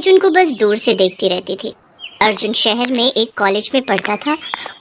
अर्जुन को बस दूर से देखती रहती थी। अर्जुन शहर में एक कॉलेज में पढ़ता था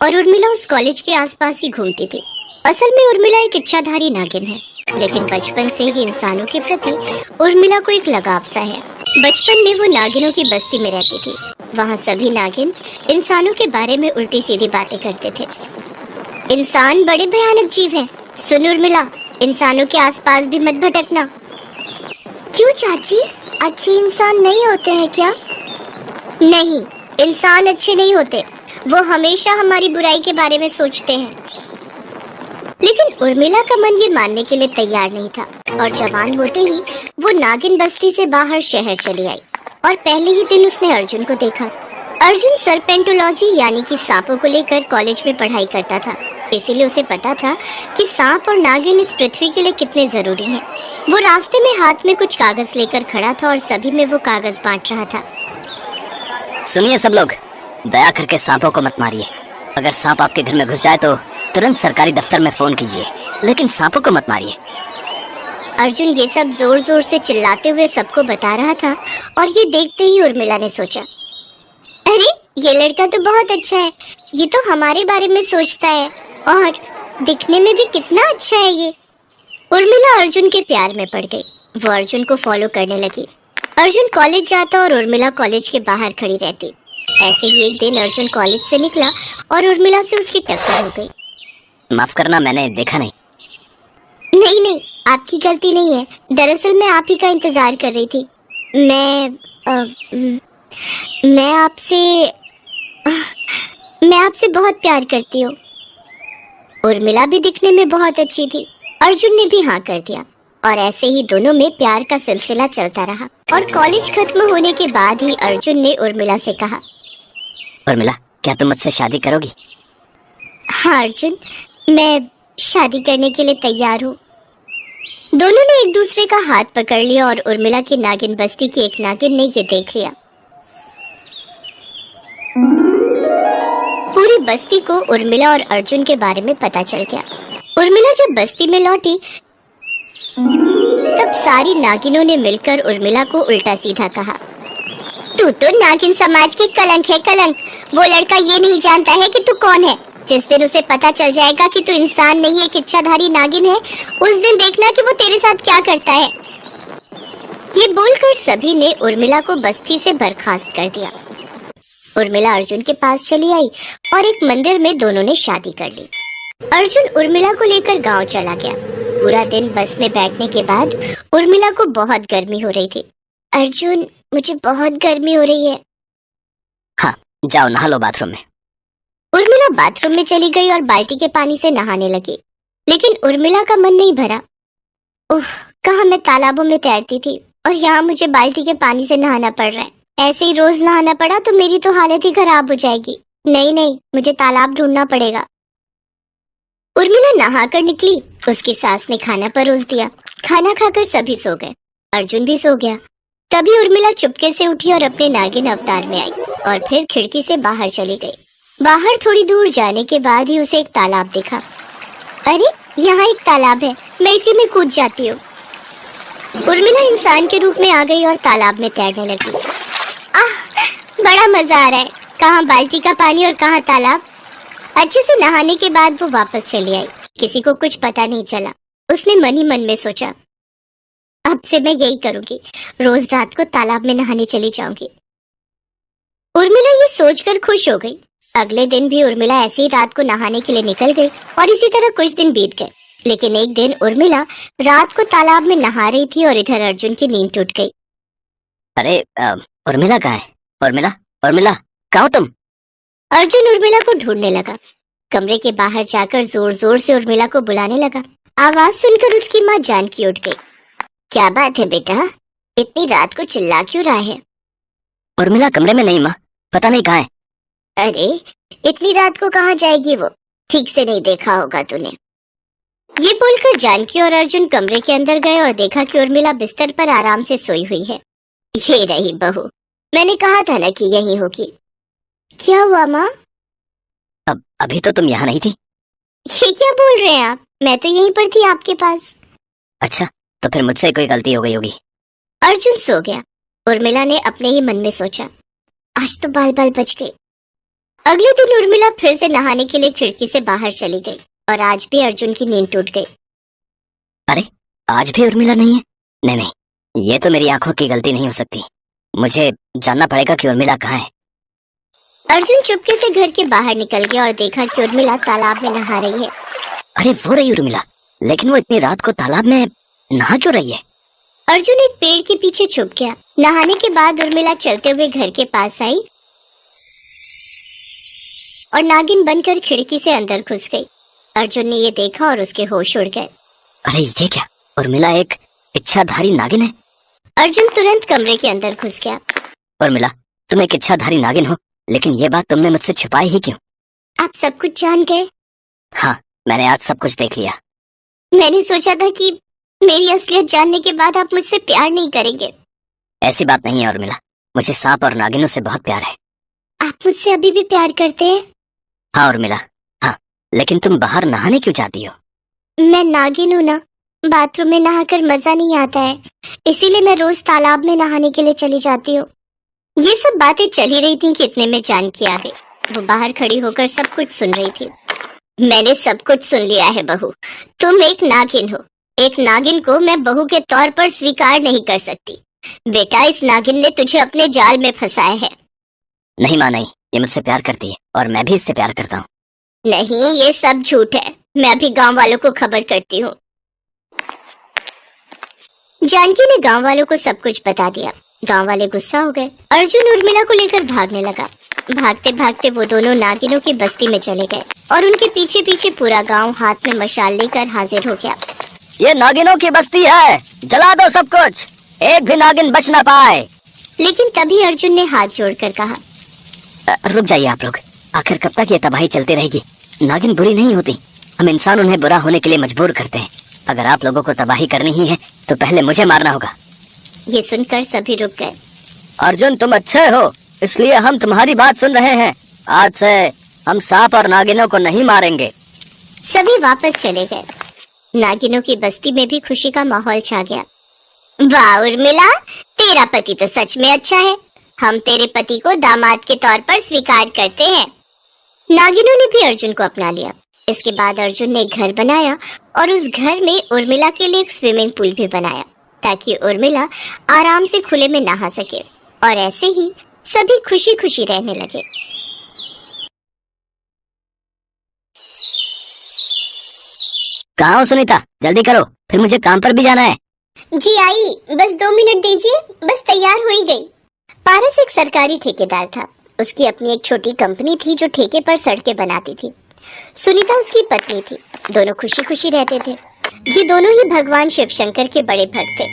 और उर्मिला उस कॉलेज के आसपास ही घूमती थी। असल में उर्मिला एक इच्छाधारी नागिन है, लेकिन बचपन से ही इंसानों के प्रति उर्मिला को एक लगाव सा है। बचपन में वो नागिनों की बस्ती में रहती थी। वहाँ सभी नागिन इंसानों के बारे में उल्टी सीधी बातें करते थे। इंसान बड़े भयानक जीव हैं। सुन उर्मिला, इंसानों के आसपास भी मत भटकना। क्यों चाची, अच्छे इंसान नहीं होते हैं क्या? नहीं, इंसान अच्छे नहीं होते, वो हमेशा हमारी बुराई के बारे में सोचते हैं। लेकिन उर्मिला का मन ये मानने के लिए तैयार नहीं था और जवान होते ही वो नागिन बस्ती से बाहर शहर चली आई और पहले ही दिन उसने अर्जुन को देखा। अर्जुन सर्पेंटोलॉजी यानी कि सांपों को लेकर कॉलेज में पढ़ाई करता था, इसीलिए उसे पता था कि सांप और नागिन इस पृथ्वी के लिए कितने जरूरी हैं। वो रास्ते में हाथ में कुछ कागज लेकर खड़ा था और सभी में वो कागज बांट रहा था। सुनिए सब लोग, दया करके सांपों को मत मारिए। अगर सांप आपके घर में घुस जाए तो तुरंत सरकारी दफ्तर में फोन कीजिए, लेकिन सांपों को मत मारिए। अर्जुन ये सब जोर जोर से चिल्लाते हुए सबको बता रहा था और ये देखते ही उर्मिला ने सोचा, अरे ये लड़का तो बहुत अच्छा है, ये तो हमारे बारे में सोचता है और दिखने में भी कितना अच्छा है ये। उर्मिला अर्जुन के प्यार में पड़ गई। वो अर्जुन को फॉलो करने लगी। अर्जुन कॉलेज जाता और उर्मिला कॉलेज के बाहर खड़ी रहती। ऐसे ही एक दिन अर्जुन कॉलेज से निकला और उर्मिला से उसकी टक्कर हो गई। माफ करना, मैंने देखा नहीं। नहीं नहीं, आपकी गलती नहीं है। दरअसल मैं आप ही का इंतजार कर रही थी। मैं आपसे बहुत प्यार करती हूँ। उर्मिला भी दिखने में बहुत अच्छी थी। अर्जुन ने भी हाँ कर दिया और ऐसे ही दोनों में प्यार का सिलसिला चलता रहा। और कॉलेज खत्म होने के बाद ही अर्जुन ने उर्मिला से कहा, उर्मिला, क्या तुम मुझसे शादी करोगी? हाँ अर्जुन, मैं शादी करने के लिए तैयार हूँ। दोनों ने एक दूसरे का हाथ पकड़ लिया और उर्मिला की नागिन बस्ती की एक नागिन ने ये देख लिया। पूरी बस्ती को उर्मिला और अर्जुन के बारे में पता चल गया। उर्मिला जब बस्ती में लौटी तब सारी नागिनों ने मिलकर उर्मिला को उल्टा सीधा कहा, तू तो नागिन समाज की कलंक है, कलंक। वो लड़का ये नहीं जानता है कि तू कौन है। जिस दिन उसे पता चल जाएगा कि तू इंसान नहीं, एक इच्छाधारी नागिन है, उस दिन देखना कि वो तेरे साथ क्या करता है। ये बोलकर सभी ने उर्मिला को बस्ती से बर्खास्त कर दिया। उर्मिला अर्जुन के पास चली आई और एक मंदिर में दोनों ने शादी कर ली। अर्जुन उर्मिला को लेकर गांव चला गया। पूरा दिन बस में बैठने के बाद उर्मिला को बहुत गर्मी हो रही थी। अर्जुन, मुझे बहुत गर्मी हो रही है। हाँ, जाओ नहा लो बाथरूम में। उर्मिला बाथरूम में चली गई और बाल्टी के पानी से नहाने लगी, लेकिन उर्मिला का मन नहीं भरा। उफ, कहाँ मैं तालाबों में तैरती थी और यहाँ मुझे बाल्टी के पानी से नहाना पड़ रहा है। ऐसे ही रोज नहाना पड़ा तो मेरी तो हालत ही खराब हो जाएगी। नहीं नहीं, मुझे तालाब ढूंढना पड़ेगा। उर्मिला नहाकर निकली। उसकी सास ने खाना परोस दिया। खाना खाकर सभी सो गए। अर्जुन भी सो गया। तभी उर्मिला चुपके से उठी और अपने नागिन अवतार में आई और फिर खिड़की से बाहर चली गई। बाहर थोड़ी दूर जाने के बाद ही उसे एक तालाब दिखा। अरे, यहाँ एक तालाब है, मैं इसी में कूद जाती हूँ। उर्मिला इंसान के रूप में आ गई और तालाब में तैरने लगी। बड़ा मजा आ रहा है। कहाँ बाल्टी का पानी और कहाँ तालाब। अच्छे से नहाने के बाद वो वापस चली आई। किसी को कुछ पता नहीं चला। उसने मन ही मन में सोचा, अब से मैं यही करूंगी, रोज रात को तालाब में नहाने चली जाऊंगी। उर्मिला ये सोचकर खुश हो गई। अगले दिन भी उर्मिला ऐसे ही रात को नहाने के लिए निकल गई और इसी तरह कुछ दिन बीत गए। लेकिन एक दिन उर्मिला रात को तालाब में नहा रही थी और इधर अर्जुन की नींद टूट गई। अरे उर्मिला कहाँ है? उर्मिला, उर्मिला, कहाँ हो तुम? अर्जुन उर्मिला को ढूंढने लगा। कमरे के बाहर जाकर जोर जोर से उर्मिला को बुलाने लगा। आवाज सुनकर उसकी माँ जानकी उठ गई। क्या बात है बेटा, इतनी रात को चिल्ला क्यों रहा है? उर्मिला कमरे में नहीं माँ, पता नहीं कहाँ है। अरे, इतनी रात को कहाँ जाएगी वो? ठीक से नहीं देखा होगा तूने। ये बोलकर जानकी और अर्जुन कमरे के अंदर गए और देखा कि उर्मिला बिस्तर पर आराम से सोई हुई है। ये रही बहू, मैंने कहा था ना कि यही होगी। क्या हुआ माँ? अभी तो तुम यहाँ नहीं थी। ये क्या बोल रहे हैं आप? मैं तो यहीं पर थी आपके पास। अच्छा, तो फिर मुझसे कोई गलती हो गई होगी। अर्जुन सो गया। उर्मिला ने अपने ही मन में सोचा, आज तो बाल बाल बच गए। अगले दिन उर्मिला फिर से नहाने के लिए खिड़की से बाहर चली गई और आज भी अर्जुन की नींद टूट गई। अरे आज भी उर्मिला नहीं है? नहीं नहीं, ये तो मेरी आंखों की गलती नहीं हो सकती। मुझे जानना पड़ेगा कि उर्मिला कहाँ है। अर्जुन चुपके से घर के बाहर निकल गया और देखा कि उर्मिला तालाब में नहा रही है। अरे वो रही उर्मिला, लेकिन वो इतनी रात को तालाब में नहा क्यों रही है? अर्जुन एक पेड़ के पीछे छुप गया। नहाने के बाद उर्मिला चलते हुए घर के पास आई और नागिन बनकर खिड़की से अंदर घुस गई। अर्जुन ने ये देखा और उसके होश उड़ गए। अरे ये क्या, उर्मिला एक इच्छाधारी नागिन है? अर्जुन तुरंत कमरे के अंदर घुस गया। उर्मिला, तुम एक इच्छाधारी नागिन हो, लेकिन ये बात तुमने मुझसे छुपाई ही क्यों? आप सब कुछ जान गए? हाँ, मैंने आज सब कुछ देख लिया। मैंने सोचा था कि मेरी असलियत जानने के बाद आप मुझसे प्यार नहीं करेंगे। ऐसी बात नहीं है उर्मिला, मुझे सांप और नागिनों से बहुत प्यार है। आप मुझसे अभी भी प्यार करते हैं? हाँ उर्मिला, हाँ, लेकिन तुम बाहर नहाने क्यों जाती हो? मैं नागिन हूँ ना, बाथरूम में नहाकर मजा नहीं आता है, इसीलिए मैं रोज तालाब में नहाने के लिए चली जाती हूँ। ये सब बातें चल ही रही थी कि इतने में जानकी आ गई। वो बाहर खड़ी होकर सब कुछ सुन रही थी। मैंने सब कुछ सुन लिया है बहू, तुम एक नागिन हो। एक नागिन को मैं बहू के तौर पर स्वीकार नहीं कर सकती। बेटा, इस नागिन ने तुझे अपने जाल में फंसाया है। नहीं माँ नहीं, ये मुझसे प्यार करती है और मैं भी इससे प्यार करता हूँ। नहीं, ये सब झूठ है। मैं अभी गांव वालों को खबर करती हूँ। जानकी ने गांव वालों को सब कुछ बता दिया। गांव वाले गुस्सा हो गए। अर्जुन उर्मिला को लेकर भागने लगा। भागते भागते वो दोनों नागिनों की बस्ती में चले गए और उनके पीछे पीछे पूरा गांव हाथ में मशाल लेकर हाजिर हो गया। ये नागिनों की बस्ती है, जला दो सब कुछ, एक भी नागिन बच ना पाए। लेकिन तभी अर्जुन ने हाथ जोड़कर कहा, रुक जाइए आप लोग, आखिर कब तक ये तबाही चलती रहेगी? नागिन बुरी नहीं होती, हम इंसान उन्हें बुरा होने के लिए मजबूर करते हैं। अगर आप लोगों को तबाही करनी ही है तो पहले मुझे मारना होगा। ये सुनकर सभी रुक गए। अर्जुन, तुम अच्छे हो, इसलिए हम तुम्हारी बात सुन रहे हैं। आज से हम सांप और नागिनों को नहीं मारेंगे। सभी वापस चले गए। नागिनों की बस्ती में भी खुशी का माहौल छा गया। वाह उर्मिला, तेरा पति तो सच में अच्छा है। हम तेरे पति को दामाद के तौर पर स्वीकार करते हैं। नागिनों ने भी अर्जुन को अपना लिया। इसके बाद अर्जुन ने एक घर बनाया और उस घर में उर्मिला के लिए एक स्विमिंग पूल भी बनाया ताकि उर्मिला आराम से खुले में नहा सके। और ऐसे ही सभी खुशी खुशी रहने लगे। कहाँ हो सुनीता, जल्दी करो, फिर मुझे काम पर भी जाना है। जी आई, बस 2 मिनट दीजिए, बस तैयार हो ही गई। पारस एक सरकारी ठेकेदार था। उसकी अपनी एक छोटी कंपनी थी जो ठेके पर सड़कें बनाती थी। सुनीता उसकी पत्नी थी। दोनों खुशी खुशी रहते थे। ये दोनों ही भगवान शिव शंकर के बड़े भक्त थे।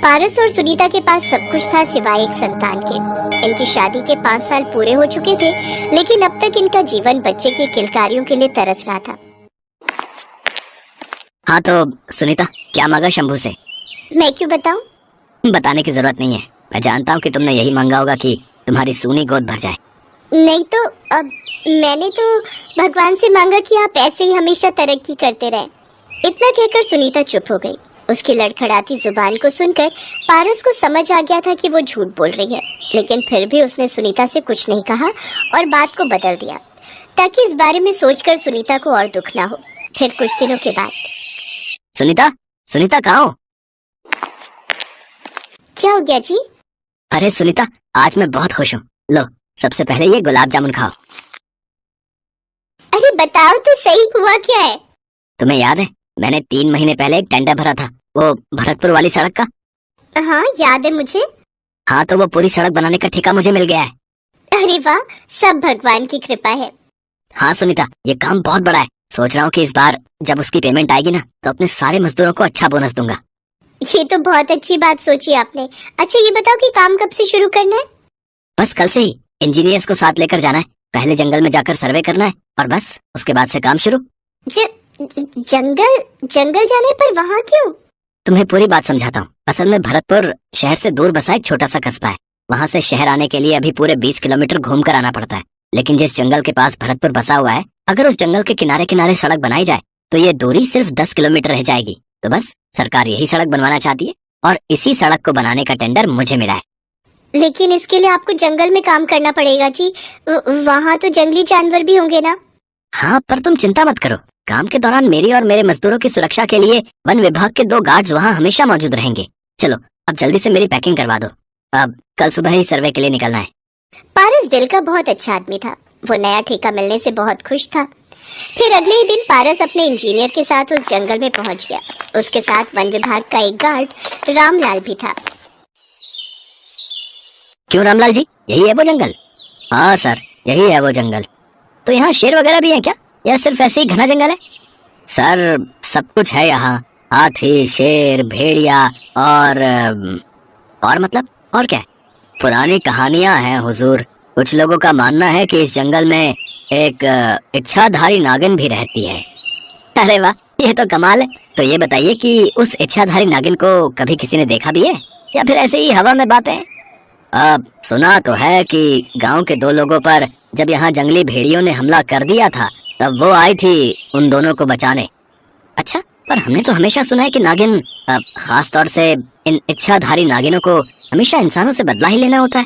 पारस और सुनीता के पास सब कुछ था सिवाय एक संतान के। इनकी शादी के 5 साल पूरे हो चुके थे, लेकिन अब तक इनका जीवन बच्चे के किलकारियों के लिए तरस रहा था। हाँ तो सुनीता, क्या मांगा शंभू से? मैं क्यों बताऊं? बताने की जरूरत नहीं है, मैं जानता हूँ कि तुमने यही मांगा होगा कि तुम्हारी सूनी गोद भर जाए। नहीं तो अब मैंने तो भगवान से मांगा कि आप ऐसे ही हमेशा तरक्की करते रहें। इतना कहकर सुनीता चुप हो गई। उसकी लड़खड़ाती जुबान को सुनकर पारस को समझ आ गया था कि वो झूठ बोल रही है, लेकिन फिर भी उसने सुनीता से कुछ नहीं कहा और बात को बदल दिया ताकि इस बारे में सोचकर सुनीता को और दुख ना हो। फिर कुछ दिनों के बाद, सुनीता, सुनीता कहाँ हो? क्या हो गया जी? अरे सुनीता, आज मैं बहुत खुश हूँ। लो, सबसे पहले ये गुलाब जामुन खाओ। अरे बताओ तो सही, हुआ क्या है? तुम्हें याद है मैंने 3 महीने पहले एक टेंडर भरा था, वो भरतपुर वाली सड़क का? हाँ याद है मुझे। हाँ तो वो पूरी सड़क बनाने का ठेका मुझे मिल गया है। अरे वाह, सब भगवान की कृपा है। हाँ सुनीता, ये काम बहुत बड़ा है। सोच रहा हूँ कि इस बार जब उसकी पेमेंट आएगी ना तो अपने सारे मजदूरों को अच्छा बोनस दूंगा। ये तो बहुत अच्छी बात सोची आपने। अच्छा ये बताओ कि काम कब से शुरू करना है? बस कल से ही। इंजीनियर्स को साथ लेकर जाना है, पहले जंगल में जाकर सर्वे करना है और बस उसके बाद से काम शुरू। जंगल जंगल जाने पर वहाँ क्यों? तुम्हें पूरी बात समझाता हूँ। असल में भरतपुर शहर से दूर बसा एक छोटा सा कस्बा है। वहाँ से शहर आने के लिए अभी पूरे 20 किलोमीटर घूम कर आना पड़ता है। लेकिन जिस जंगल के पास भरतपुर बसा हुआ है, अगर उस जंगल के किनारे किनारे सड़क बनाई जाए तो ये दूरी सिर्फ 10 किलोमीटर रह जाएगी। तो बस सरकार यही सड़क बनवाना चाहती है और इसी सड़क को बनाने का टेंडर मुझे मिला है। लेकिन इसके लिए आपको जंगल में काम करना पड़ेगा जी। वहाँ तो जंगली जानवर भी होंगे ना। हाँ, पर तुम चिंता मत करो। काम के दौरान मेरी और मेरे मजदूरों की सुरक्षा के लिए वन विभाग के 2 गार्ड्स वहाँ हमेशा मौजूद रहेंगे। चलो अब जल्दी से मेरी पैकिंग करवा दो, अब कल सुबह ही सर्वे के लिए निकलना है। पारस दिल का बहुत अच्छा आदमी था। वो नया ठेका मिलने से बहुत खुश था। फिर अगले ही दिन पारस अपने इंजीनियर के साथ उस जंगल में पहुंच गया। उसके साथ वन विभाग का एक गार्ड रामलाल भी था। क्यों रामलाल जी, यही है वो जंगल? हाँ सर, यही है वो जंगल। तो यहाँ शेर वगैरह भी है क्या, या सिर्फ ऐसे ही घना जंगल है? सर सब कुछ है यहाँ, हाथी, शेर, भेड़िया और मतलब और क्या है? पुरानी कहानियां हैं हुजूर। कुछ लोगों का मानना है कि इस जंगल में एक इच्छाधारी नागिन भी रहती है। अरे वाह, ये तो कमाल है। तो ये बताइए कि उस इच्छाधारी नागिन को कभी किसी ने देखा भी है, या फिर ऐसे ही हवा में बातें? अब सुना तो है कि गांव के 2 लोगों पर जब यहाँ जंगली भेड़ियों ने हमला कर दिया था, तब वो आई थी उन दोनों को बचाने। अच्छा, पर हमने तो हमेशा सुना है कि नागिन, खास तौर से इन इच्छाधारी नागिनों को हमेशा इंसानों से बदला ही लेना होता है।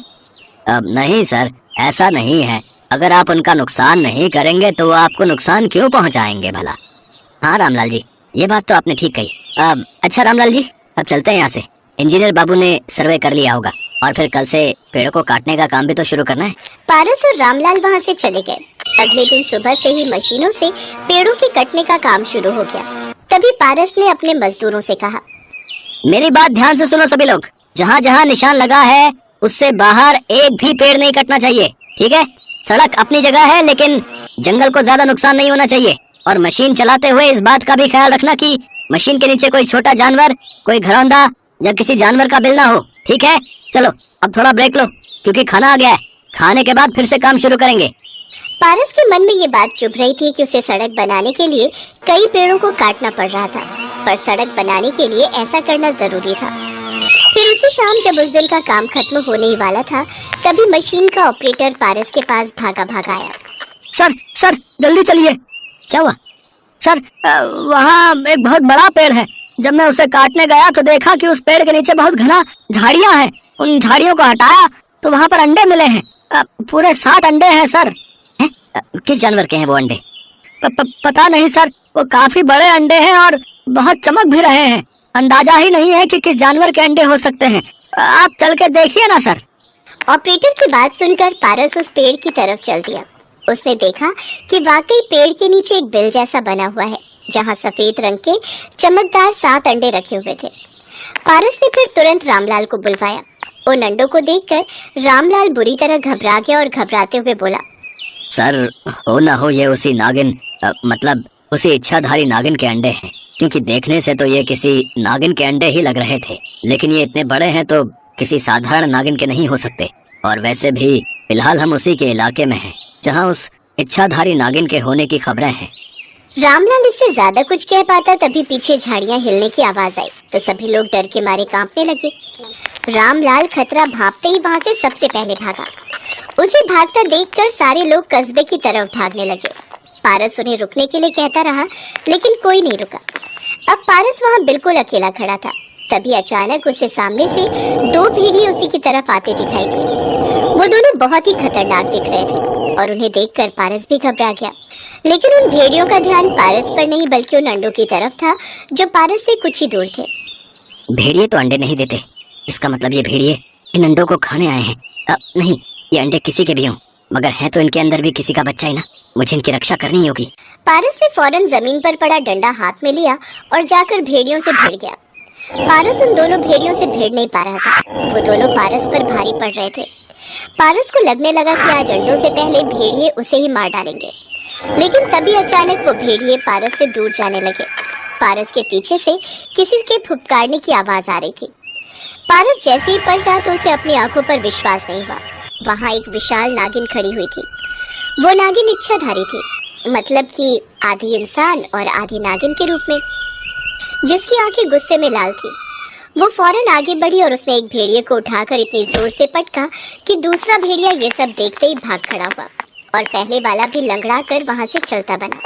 अब नहीं सर, ऐसा नहीं है। अगर आप उनका नुकसान नहीं करेंगे तो वो आपको नुकसान क्यों पहुंचाएंगे भला? हाँ रामलाल जी, ये बात तो आपने ठीक कही। अच्छा रामलाल जी, अब चलते हैं यहाँ से। इंजीनियर बाबू ने सर्वे कर लिया होगा, और फिर कल से पेड़ों को काटने का काम भी तो शुरू करना है। पारस और रामलाल वहाँ से चले गए। अगले दिन सुबह से ही मशीनों से पेड़ों के कटने का काम शुरू हो गया। तभी पारस ने अपने मजदूरों से कहा, मेरी बात ध्यान से सुनो सभी लोग। जहाँ जहाँ निशान लगा है उससे बाहर एक भी पेड़ नहीं कटना चाहिए, ठीक है? सड़क अपनी जगह है, लेकिन जंगल को ज्यादा नुकसान नहीं होना चाहिए। और मशीन चलाते हुए इस बात का भी ख्याल रखना कि मशीन के नीचे कोई छोटा जानवर, कोई घरौंदा या किसी जानवर का बिल ना हो, ठीक है? चलो अब थोड़ा ब्रेक लो, क्योंकि खाना आ गया है। खाने के बाद फिर से काम शुरू करेंगे। पारस के मन में ये बात चुभ रही थी कि उसे सड़क बनाने के लिए कई पेड़ों को काटना पड़ रहा था, पर सड़क बनाने के लिए ऐसा करना जरूरी था। फिर उसी शाम जब उस दिन का काम खत्म होने ही वाला था, तभी मशीन का ऑपरेटर पारस के पास भागा भागा आया। सर जल्दी चलिए। क्या हुआ? सर वहाँ एक बहुत बड़ा पेड़ है। जब मैं उसे काटने गया तो देखा कि उस पेड़ के नीचे बहुत घना झाड़ियाँ हैं। उन झाड़ियों को हटाया तो वहाँ पर अंडे मिले हैं। पूरे 7 अंडे हैं सर। किस जानवर के हैं वो अंडे? पता नहीं सर, वो काफी बड़े अंडे हैं और बहुत चमक भी रहे हैं। अंदाजा ही नहीं है कि किस जानवर के अंडे हो सकते हैं। आप चल के देखिए ना सर। ऑपरेटर की बात सुनकर पारस उस पेड़ की तरफ चल दिया। उसने देखा कि वाकई पेड़ के नीचे एक बिल जैसा बना हुआ है, जहाँ सफेद रंग के चमकदार 7 अंडे रखे हुए थे। पारस ने फिर तुरंत रामलाल को बुलवाया। उन अंडों को देखकर रामलाल बुरी तरह घबरा गया और घबराते हुए बोला, सर हो ना हो ये उसी नागिन, मतलब उसी इच्छाधारी नागिन के अंडे हैं। क्योंकि देखने से तो ये किसी नागिन के अंडे ही लग रहे थे, लेकिन ये इतने बड़े हैं तो किसी साधारण नागिन के नहीं हो सकते। और वैसे भी फिलहाल हम उसी के इलाके में हैं जहां उस इच्छाधारी नागिन के होने की खबरें हैं। रामलाल इससे ज्यादा कुछ कह पाता तभी पीछे झाड़ियां हिलने की आवाज आई तो सभी लोग डर के मारे कांपने लगे। रामलाल खतरा भांपते ही वहां से सबसे पहले भागा। उसे भागता देखकर सारे लोग कस्बे की तरफ भागने लगे। पारस उन्हें रुकने के लिए कहता रहा, लेकिन कोई नहीं रुका। अब पारस वहां बिल्कुल अकेला खड़ा था। तभी अचानक उसे सामने से 2 भेड़िए उसी की तरफ आते दिखाई दिए। वो दोनों बहुत ही खतरनाक दिख रहे थे और उन्हें देखकर पारस भी घबरा गया। लेकिन उन भेड़ियों का ध्यान पारस पर नहीं बल्कि उन अंडों की तरफ था जो पारस से कुछ ही दूर थे। भेड़िए तो अंडे नहीं देते, इसका मतलब ये भेड़िए इन अंडों को खाने आए हैं। नहीं, ये अंडे किसी के भी हों, मगर है तो इनके अंदर भी किसी का बच्चा ही ना। मुझे इनकी रक्षा करनी होगी। पारस ने फौरन जमीन पर पड़ा डंडा हाथ में लिया और जाकर भेड़ियों से भिड़ गया। पारस उन दोनों भेड़ियों से भिड़ नहीं पा रहा था। वो दोनों पारस पर भारी पड़ रहे थे। पारस को लगने लगा कि आज अंडों से पहले भेड़िए उसे ही मार डालेंगे। लेकिन तभी अचानक वो भेड़िए पारस से दूर जाने लगे। पारस के पीछे से किसी के फुफकारने की आवाज आ रही थी। पारस जैसे ही पलटा तो उसे अपनी आंखों पर विश्वास नहीं हुआ। वहां एक विशाल नागिन खड़ी हुई थी। वो नागिन इच्छाधारी थी, मतलब कि आधी इंसान और आधी नागिन के रूप में, जिसकी आंखें गुस्से में लाल थी। वो फौरन आगे बढ़ी और उसने एक भेड़िए को उठाकर इतनी जोर से पटका कि दूसरा भेड़िया ये सब देखते ही भाग खड़ा हुआ और पहले वाला भी लंगड़ा कर वहां से चलता बना।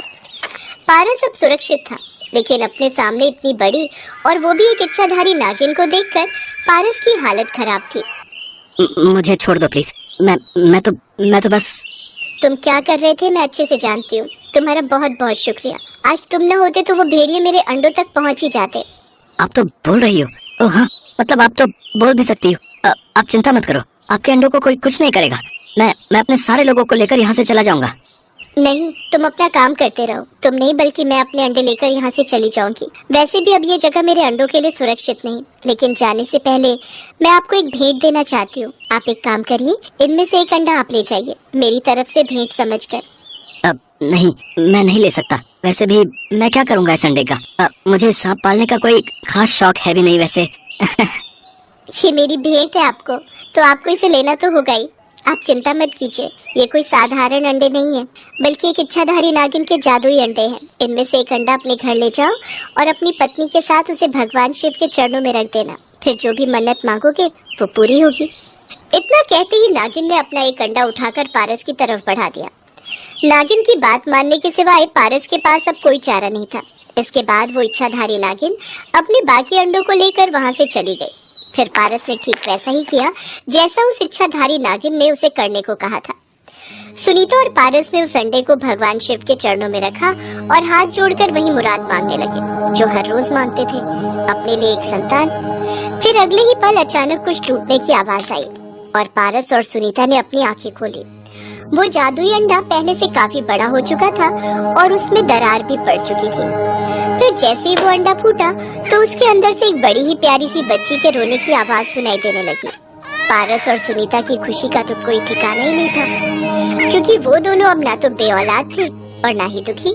पारस अब सुरक्षित था, लेकिन अपने सामने इतनी बड़ी और वो भी एक इच्छाधारी नागिन को देखकर पारस की हालत खराब थी। मुझे छोड़ दो प्लीज। मैं तो बस। तुम क्या कर रहे थे मैं अच्छे से जानती हूँ। तुम्हारा बहुत बहुत शुक्रिया। आज तुम न होते तो वो भेड़िए मेरे अंडों तक पहुँच ही जाते। आप तो बोल रही हो? ओह हाँ, मतलब आप तो बोल भी सकती हो। आप चिंता मत करो, आपके अंडों को कोई कुछ नहीं करेगा। मैं अपने सारे लोगों को लेकर यहाँ से चला जाऊंगा। नहीं, तुम अपना काम करते रहो। तुम नहीं बल्कि मैं अपने अंडे लेकर यहाँ से चली जाऊंगी। वैसे भी अब ये जगह मेरे अंडों के लिए सुरक्षित नहीं, लेकिन जाने से पहले मैं आपको एक भेंट देना चाहती हूँ। आप एक काम करिए, इनमें से एक अंडा आप ले जाइए, मेरी तरफ से भेंट समझकर। अब नहीं, मैं नहीं ले सकता। वैसे भी मैं क्या करूंगा इस अंडे का? मुझे सांप पालने का कोई खास शौक है भी नहीं वैसे। ये मेरी भेंट है आपको, तो आपको इसे लेना तो होगा ही। आप चिंता मत कीजिए, ये कोई साधारण अंडे नहीं है, बल्कि एक इच्छाधारी नागिन के जादुई अंडे हैं। इनमें से एक अंडा अपने घर ले जाओ और अपनी पत्नी के साथ उसे भगवान शिव के चरणों में रख देना। फिर जो भी मन्नत मांगोगे वो पूरी होगी। इतना कहते ही नागिन ने अपना एक अंडा उठाकर पारस की तरफ बढ़ा दिया। नागिन की बात मानने के सिवाय पारस के पास अब कोई चारा नहीं था। इसके बाद वो इच्छाधारी नागिन अपने बाकी अंडों को लेकर वहां से चली गई। फिर पारस ने ठीक वैसा ही किया जैसा उस इच्छाधारी नागिन ने उसे करने को कहा था। सुनीता और पारस ने उस अंडे को भगवान शिव के चरणों में रखा और हाथ जोड़कर वही मुराद मांगने लगे जो हर रोज मांगते थे, अपने लिए एक संतान। फिर अगले ही पल अचानक कुछ टूटने की आवाज आई और पारस और सुनीता ने अपनी आंखें खोली। वो जादुई अंडा पहले से काफी बड़ा हो चुका था और उसमें दरार भी पड़ चुकी थी। फिर जैसे ही वो अंडा फूटा तो उसके अंदर से एक बड़ी ही प्यारी सी बच्ची के रोने की आवाज सुनाई देने लगी। पारस और सुनीता की खुशी का तो कोई ठिकाना ही नहीं था, क्योंकि वो दोनों अब ना तो बे औलाद थे और ना ही दुखी।